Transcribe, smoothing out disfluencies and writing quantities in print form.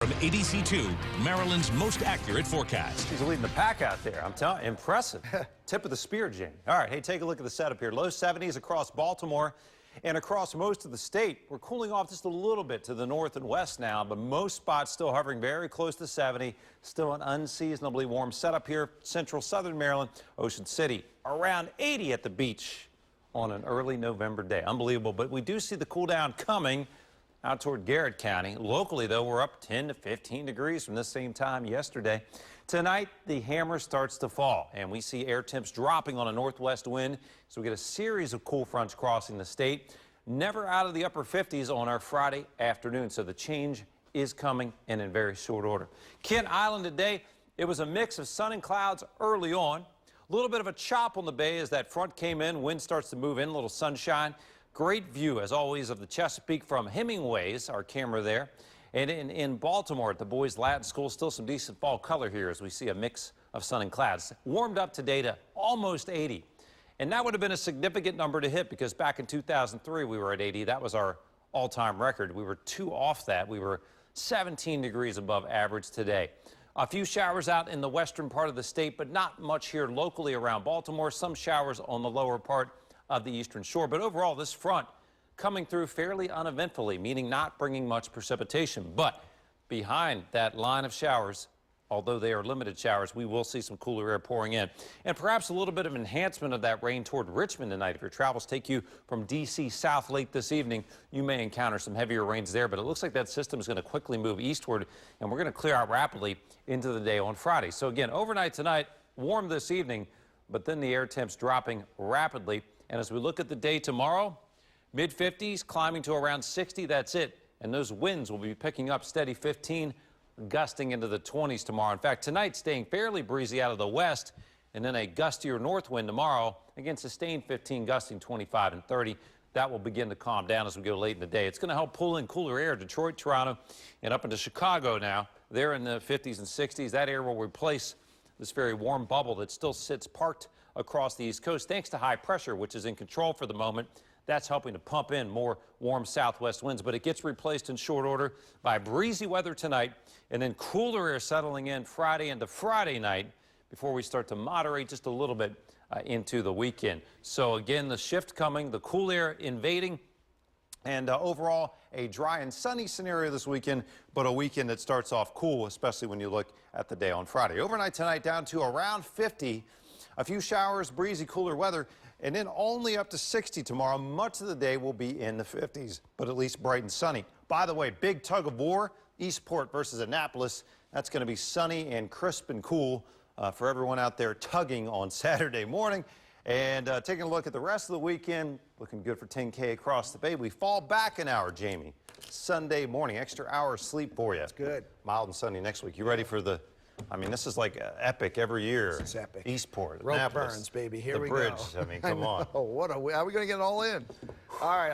From ADC2, Maryland's most accurate forecast. He's leading the pack out there. I'm telling you, impressive. Tip of the spear, Jamie. All right, hey, take a look at the setup here. Low 70s across Baltimore and across most of the state. We're cooling off just a little bit to the north and west now, but most spots still hovering very close to 70. Still an unseasonably warm setup here. Central southern Maryland, Ocean City, around 80 at the beach on an early November day. Unbelievable, but we do see the cool down coming out toward Garrett County. Locally, though, we're up 10 to 15 degrees from this same time yesterday. Tonight, the hammer starts to fall, and we see air temps dropping on a northwest wind, so we get a series of cool fronts crossing the state. Never out of the upper 50s on our Friday afternoon, so the change is coming and in very short order. Kent Island today, it was a mix of sun and clouds early on. A little bit of a chop on the bay as that front came in. Wind starts to move in, a little sunshine. Great view, as always, of the Chesapeake from Hemingway's, our camera there. And in Baltimore at the Boys Latin School, still some decent fall color here as we see a mix of sun and clouds. Warmed up today to almost 80. And that would have been a significant number to hit because back in 2003 we were at 80. That was our all-time record. We were 2 off that. We were 17 degrees above average today. A few showers out in the western part of the state, but not much here locally around Baltimore. Some showers on the lower part of the eastern shore. But overall, this front coming through fairly uneventfully, meaning not bringing much precipitation. But behind that line of showers, although they are limited showers, we will see some cooler air pouring in. And perhaps a little bit of enhancement of that rain toward Richmond tonight. If your travels take you from D.C. south late this evening, you may encounter some heavier rains there. But it looks like that system is going to quickly move eastward, and we're going to clear out rapidly into the day on Friday. So again, overnight tonight, warm this evening, but then the air temps dropping rapidly. And as we look at the day tomorrow, mid-50s climbing to around 60, that's it. And those winds will be picking up steady 15, gusting into the 20s tomorrow. In fact, tonight staying fairly breezy out of the west, and then a gustier north wind tomorrow. Again, sustained 15, gusting 25 and 30. That will begin to calm down as we go late in the day. It's going to help pull in cooler air. Detroit, Toronto, and up into Chicago now. They're in the 50s and 60s. That air will replace this very warm bubble that still sits parked across the East Coast, thanks to high pressure, which is in control for the moment. That's helping to pump in more warm southwest winds, but it gets replaced in short order by breezy weather tonight, and then cooler air settling in Friday into Friday night before we start to moderate just a little bit into the weekend. So again, the shift coming, the cool air invading, and overall a dry and sunny scenario this weekend, but a weekend that starts off cool, especially when you look at the day on Friday. Overnight tonight down to around 50. A few showers, breezy, cooler weather, and then only up to 60 tomorrow. Much of the day will be in the 50s, but at least bright and sunny. By the way, big tug of war, Eastport versus Annapolis. That's going to be sunny and crisp and cool for everyone out there tugging on Saturday morning. And taking a look at the rest of the weekend, looking good for 10K across the bay. We fall back an hour, Jamie. Sunday morning, extra hour of sleep for you. That's good. Mild and sunny next week. You ready for the... I mean, this is like epic every year. This is epic. Eastport, Rope Annapolis, burns, baby. Here we the bridge. go. I mean, come on. How are we going to get it all in? All right.